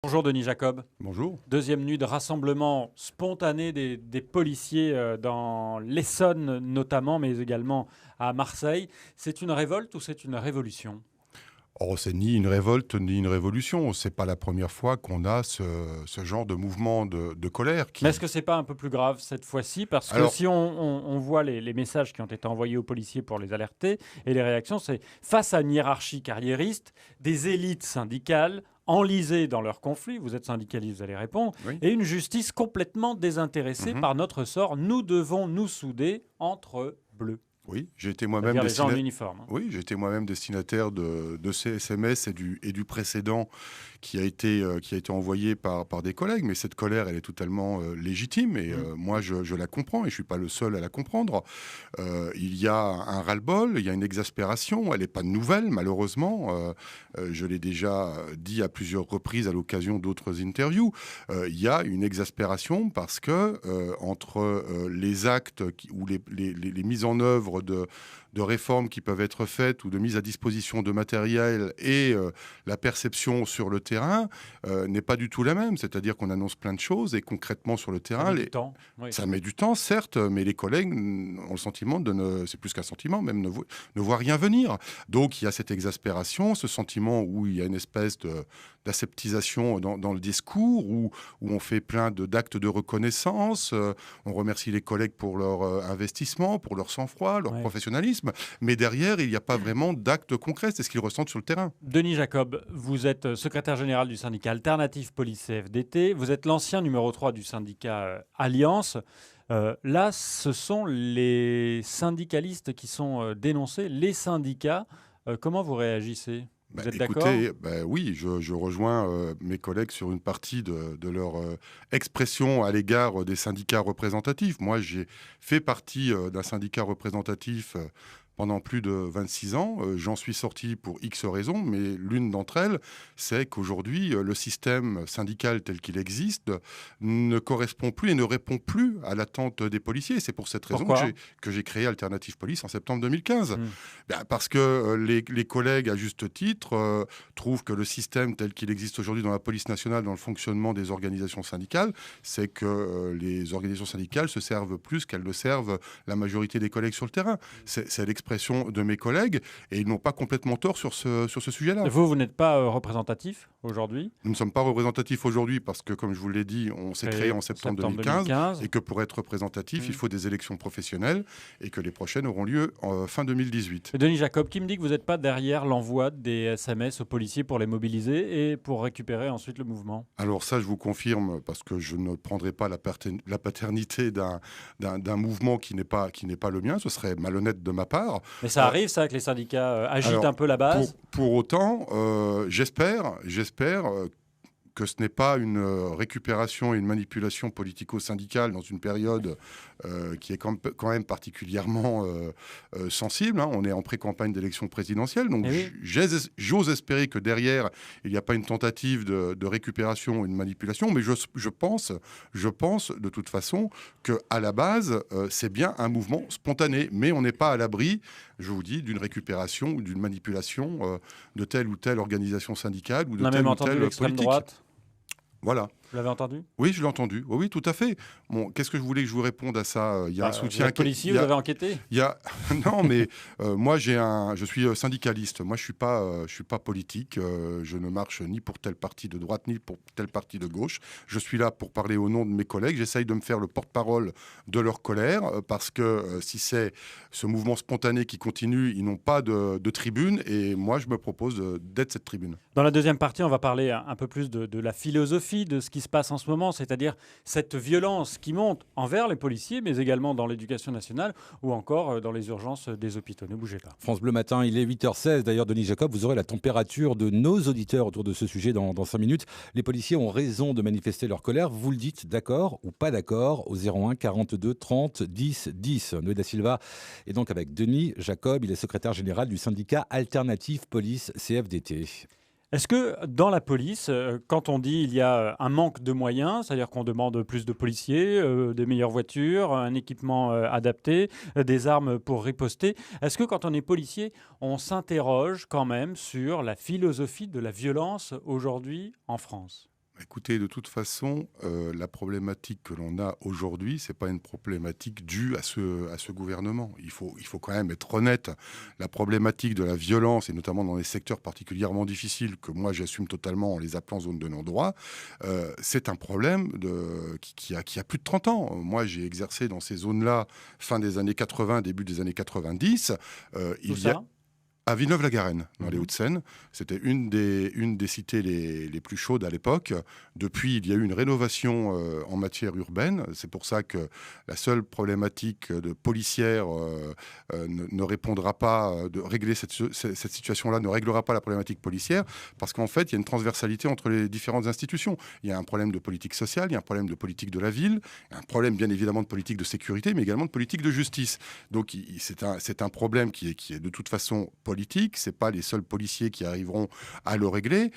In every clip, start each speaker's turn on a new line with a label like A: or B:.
A: Bonjour Denis Jacob.
B: Bonjour.
A: Deuxième nuit de rassemblement spontané des policiers dans l'Essonne notamment, mais également à Marseille. C'est une révolte ou c'est une révolution?
B: Oh, c'est ni une révolte ni une révolution. C'est pas la première fois qu'on a ce genre de mouvement de colère.
A: Mais est-ce que c'est pas un peu plus grave cette fois-ci? Parce que
B: Alors,
A: si on voit les messages qui ont été envoyés aux policiers pour les alerter, et les réactions, c'est face à une hiérarchie carriériste, des élites syndicales enlisées dans leurs conflits, vous êtes syndicaliste, vous allez répondre,
B: oui.
A: et une justice complètement désintéressée
B: Mhm.
A: par notre sort. Nous devons nous souder entre bleus,
B: Oui, j'ai été moi-même
A: c'est-à-dire les gens en
B: destinataire.
A: uniforme.
B: Oui, j'ai été moi-même destinataire de ces SMS et du précédent qui a été envoyé par des collègues. Mais cette colère, elle est totalement légitime et moi, je la comprends et je suis pas le seul à la comprendre. Il y a un ras-le-bol, il y a une exaspération. Elle n'est pas nouvelle, malheureusement. Je l'ai déjà dit à plusieurs reprises à l'occasion d'autres interviews. Il y a une exaspération parce que entre les actes ou les mises en œuvre de réformes qui peuvent être faites ou de mise à disposition de matériel et la perception sur le terrain n'est pas du tout la même. C'est-à-dire qu'on annonce plein de choses et concrètement sur le
A: Ça
B: terrain,
A: met du temps. Oui.
B: ça met du temps, certes, mais les collègues ont le sentiment c'est plus qu'un sentiment, même ne voient rien venir. Donc il y a cette exaspération, ce sentiment où il y a une espèce d'aseptisation dans le discours, où on fait plein d'actes de reconnaissance, on remercie les collègues pour leur investissement, pour leur sang-froid, leur
A: Ouais.
B: professionnalisme, mais derrière, il n'y a pas vraiment d'actes concrets, c'est ce qu'ils ressentent sur le terrain.
A: Denis Jacob, vous êtes secrétaire général du syndicat Alternative Police CFDT. Vous êtes l'ancien numéro 3 du syndicat Alliance. Là, ce sont les syndicalistes qui sont dénoncés, les syndicats. Comment vous réagissez? Vous êtes d'accord?
B: Écoutez, oui, je rejoins mes collègues sur une partie de leur expression à l'égard des syndicats représentatifs. Moi, j'ai fait partie d'un syndicat représentatif pendant plus de 26 ans. J'en suis sorti pour X raisons, mais l'une d'entre elles, c'est qu'aujourd'hui, le système syndical tel qu'il existe ne correspond plus et ne répond plus à l'attente des policiers. C'est pour cette raison
A: Pourquoi?
B: que j'ai créé Alternative Police en septembre 2015.
A: Hmm.
B: Parce que les collègues, à juste titre, trouvent que le système tel qu'il existe aujourd'hui dans la police nationale, dans le fonctionnement des organisations syndicales, c'est que les organisations syndicales se servent plus qu'elles ne servent la majorité des collègues sur le terrain. C'est l'expression de mes collègues et ils n'ont pas complètement tort sur ce sujet-là.
A: Vous n'êtes pas représentatif aujourd'hui?
B: Nous ne sommes pas représentatifs aujourd'hui parce que, comme je vous l'ai dit, on s'est créé en septembre 2015 et que pour être représentatif, il faut des élections professionnelles et que les prochaines auront lieu en fin 2018.
A: Denis Jacob, qui me dit que vous n'êtes pas derrière l'envoi des SMS aux policiers pour les mobiliser et pour récupérer ensuite le mouvement.
B: Alors ça, je vous confirme, parce que je ne prendrai pas la paternité d'un mouvement qui n'est pas le mien. Ce serait malhonnête de ma part.
A: Mais ça
B: Euh,
A: arrive, ça, que les syndicats agitent
B: alors,
A: un peu la base?
B: pour autant, j'espère que ce n'est pas une récupération et une manipulation politico-syndicale dans une période qui est quand même particulièrement sensible. Hein. On est en pré-campagne d'élection présidentielle, donc
A: Eh oui.
B: j'ose espérer que derrière, il n'y a pas une tentative de récupération ou une manipulation, mais je pense de toute façon qu'à la base, c'est bien un mouvement spontané, mais on n'est pas à l'abri, je vous dis, d'une récupération ou d'une manipulation de telle ou telle organisation syndicale ou de
A: On a
B: telle
A: même
B: ou
A: entendu
B: telle
A: l'extrême
B: politique.
A: droite.
B: Voilà.
A: Vous l'avez entendu?
B: Oui, je l'ai entendu. Oui, oui, tout à fait. Bon, qu'est-ce que je voulais que je vous réponde à ça? Il y a un
A: Vous
B: soutien.
A: êtes policier,
B: il y
A: vous
B: a-
A: avez enquêté?
B: il y a... Non, mais moi, je suis syndicaliste. Moi, je suis pas politique. Je ne marche ni pour tel parti de droite, ni pour tel parti de gauche. Je suis là pour parler au nom de mes collègues. J'essaye de me faire le porte-parole de leur colère parce que si c'est ce mouvement spontané qui continue, ils n'ont pas de tribune. Et moi, je me propose d'être cette tribune.
A: Dans la deuxième partie, on va parler un peu plus de la philosophie de ce qui se passe en ce moment, c'est-à-dire cette violence qui monte envers les policiers, mais également dans l'éducation nationale ou encore dans les urgences des hôpitaux. Ne bougez pas.
C: France Bleu Matin, il est 8h16. D'ailleurs, Denis Jacob, vous aurez la température de nos auditeurs autour de ce sujet dans 5 minutes. Les policiers ont raison de manifester leur colère. Vous le dites, d'accord ou pas d'accord, au 01 42 30 10 10. Noé da Silva est donc avec Denis Jacob. Il est secrétaire général du syndicat Alternative Police CFDT.
A: Est-ce que dans la police, quand on dit il y a un manque de moyens, c'est-à-dire qu'on demande plus de policiers, des meilleures voitures, un équipement adapté, des armes pour riposter, est-ce que quand on est policier, on s'interroge quand même sur la philosophie de la violence aujourd'hui en France ?
B: Écoutez, de toute façon, la problématique que l'on a aujourd'hui, c'est pas une problématique due à ce gouvernement. Il faut quand même être honnête. La problématique de la violence, et notamment dans les secteurs particulièrement difficiles, que moi j'assume totalement en les appelant zones de non-droit, c'est un problème qui a plus de 30 ans. Moi, j'ai exercé dans ces zones-là fin des années 80, début des années 90.
A: Tout ça.
B: À Villeneuve-la-Garenne, dans les
A: Mhm.
B: Hauts-de-Seine. C'était une des cités les plus chaudes à l'époque. Depuis, il y a eu une rénovation en matière urbaine. C'est pour ça que la seule problématique de policière ne répondra pas, de régler cette situation-là, ne réglera pas la problématique policière, parce qu'en fait, il y a une transversalité entre les différentes institutions. Il y a un problème de politique sociale, il y a un problème de politique de la ville, un problème bien évidemment de politique de sécurité, mais également de politique de justice. Donc, c'est un problème qui est de toute façon politique. Ce n'est pas les seuls policiers qui arriveront à le régler.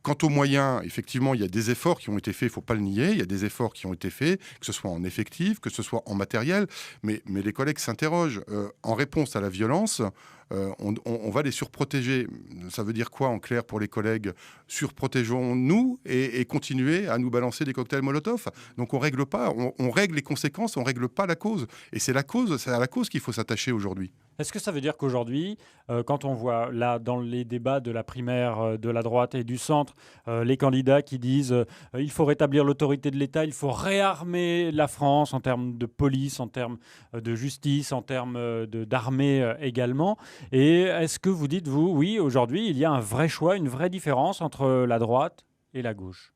B: Quant aux moyens, effectivement, il y a des efforts qui ont été faits, il ne faut pas le nier. Il y a des efforts qui ont été faits, que ce soit en effectif, que ce soit en matériel. Mais les collègues s'interrogent. En réponse à la violence, on va les surprotéger. Ça veut dire quoi en clair pour les collègues? Surprotégeons-nous et continuer à nous balancer des cocktails Molotov. Donc on règle pas, on règle les conséquences, on règle pas la cause. Et c'est à la cause qu'il faut s'attacher aujourd'hui.
A: Est-ce que ça veut dire qu'aujourd'hui, quand on voit là dans les débats de la primaire de la droite et du centre, les candidats qui disent il faut rétablir l'autorité de l'État, il faut réarmer la France en termes de police, en termes de justice, en termes d'armée également, et est-ce que vous dites, vous, oui, aujourd'hui, il y a un vrai choix, une vraie différence entre la droite et la gauche?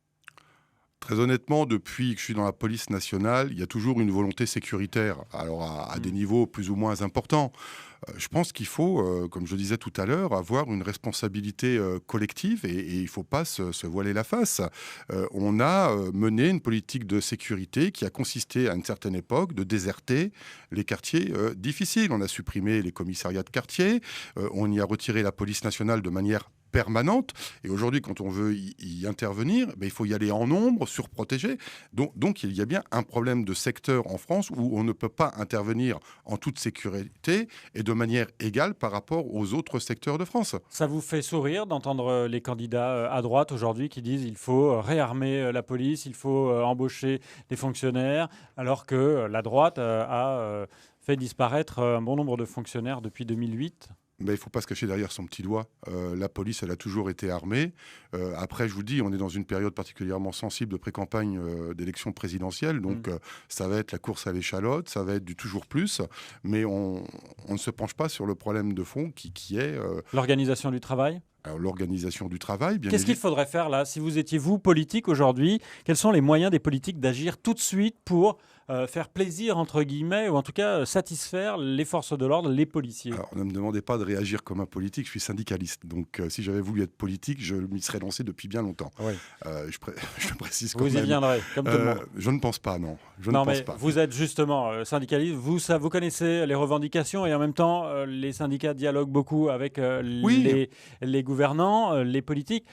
B: Très honnêtement, depuis que je suis dans la police nationale, il y a toujours une volonté sécuritaire, alors à des niveaux plus ou moins importants. Je pense qu'il faut, comme je disais tout à l'heure, avoir une responsabilité collective et il ne faut pas se voiler la face. On a mené une politique de sécurité qui a consisté à une certaine époque de déserter les quartiers difficiles. On a supprimé les commissariats de quartier, on y a retiré la police nationale de manière permanente. Et aujourd'hui, quand on veut y intervenir, il faut y aller en nombre, surprotéger. Donc, il y a bien un problème de secteur en France où on ne peut pas intervenir en toute sécurité et de manière égale par rapport aux autres secteurs de France.
A: Ça vous fait sourire d'entendre les candidats à droite aujourd'hui qui disent il faut réarmer la police, il faut embaucher des fonctionnaires, alors que la droite a fait disparaître un bon nombre de fonctionnaires depuis 2008?
B: Mais il ne faut pas se cacher derrière son petit doigt. La police, elle a toujours été armée. Après, je vous dis, on est dans une période particulièrement sensible de pré-campagne d'élections présidentielles. Donc, ça va être la course à l'échalote, ça va être du toujours plus. Mais on ne se penche pas sur le problème de fond qui est
A: L'organisation du travail?
B: l'organisation du travail.
A: Qu'est-ce qu'il faudrait faire là? Si vous étiez, vous, politique aujourd'hui, quels sont les moyens des politiques d'agir tout de suite pour faire plaisir, entre guillemets, ou en tout cas satisfaire les forces de l'ordre, les policiers?
B: Alors, ne me demandez pas de réagir comme un politique, je suis syndicaliste. Donc, si j'avais voulu être politique, je m'y serais lancé depuis bien longtemps.
A: Oui.
B: Je précise quand
A: Vous y
B: même.
A: viendrez, comme tout le monde.
B: Je ne pense pas, non. Je
A: Non,
B: ne pense
A: mais
B: pas.
A: vous êtes justement syndicaliste, vous connaissez les revendications et en même temps, les syndicats dialoguent beaucoup avec
B: Oui.
A: les gouvernants, les politiques.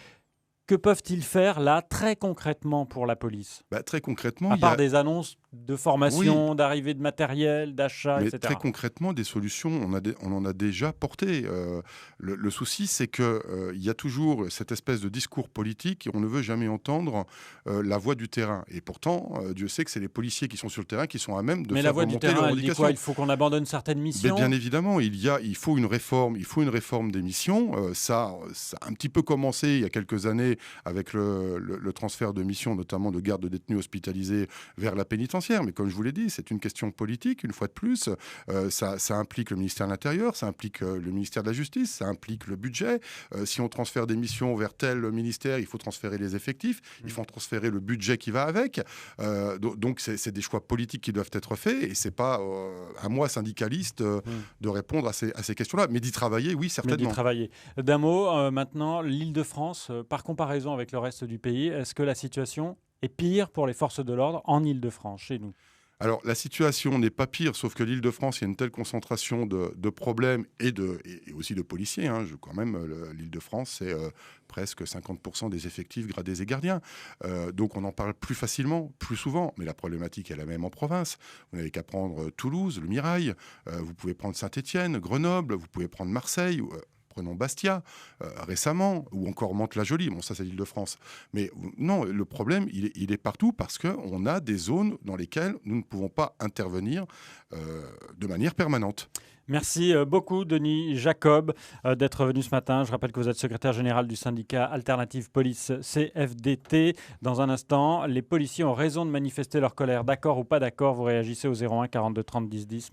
A: Que peuvent-ils faire là, très concrètement, pour la police?
B: Très concrètement,
A: À
B: il y
A: part
B: a...
A: des annonces de formation, d'arrivée de matériel, d'achat,
B: Mais
A: etc.
B: très concrètement, des solutions, on en a déjà porté. Le souci, c'est qu'il y a toujours cette espèce de discours politique et on ne veut jamais entendre la voix du terrain. Et pourtant, Dieu sait que c'est les policiers qui sont sur le terrain qui sont à même de
A: Mais
B: faire
A: la voix du
B: remonter les
A: terrain, elle dit
B: revendications.
A: quoi? Il faut qu'on abandonne certaines
B: Mais
A: missions?
B: bien évidemment, il faut une réforme des missions. Ça a un petit peu commencé il y a quelques années avec le transfert de missions, notamment de garde de détenus hospitalisés vers la pénitentiaire. Mais comme je vous l'ai dit, c'est une question politique, une fois de plus. Ça implique le ministère de l'Intérieur, ça implique le ministère de la Justice, ça implique le budget. Si on transfère des missions vers tel ministère, il faut transférer les effectifs, il faut transférer le budget qui va avec. Donc, c'est des choix politiques qui doivent être faits et c'est pas à moi, syndicaliste, de répondre à ces questions-là. Mais d'y travailler, oui,
A: Mais
B: certainement.
A: d'y travailler. D'un mot, maintenant, l'Île-de-France, par comparaison avec le reste du pays, est-ce que la situation est pire pour les forces de l'ordre en Île-de-France, chez nous?
B: Alors, la situation n'est pas pire, sauf que l'Île-de-France, il y a une telle concentration de problèmes et aussi de policiers. Quand même, l'Île-de-France, c'est presque 50% des effectifs gradés et gardiens. Donc, on en parle plus facilement, plus souvent. Mais la problématique est la même en province. Vous n'avez qu'à prendre Toulouse, le Mirail. Vous pouvez prendre Saint-Étienne, Grenoble. Vous pouvez prendre Marseille. prenons Bastia récemment, ou encore Mantes-la-Jolie, bon ça c'est l'Île-de-France. Mais non, le problème il est partout parce qu'on a des zones dans lesquelles nous ne pouvons pas intervenir de manière permanente.
A: Merci beaucoup, Denis Jacob, d'être venu ce matin. Je rappelle que vous êtes secrétaire général du syndicat Alternative Police CFDT. Dans un instant, les policiers ont raison de manifester leur colère. D'accord ou pas d'accord, vous réagissez au 01 42 30 10 10.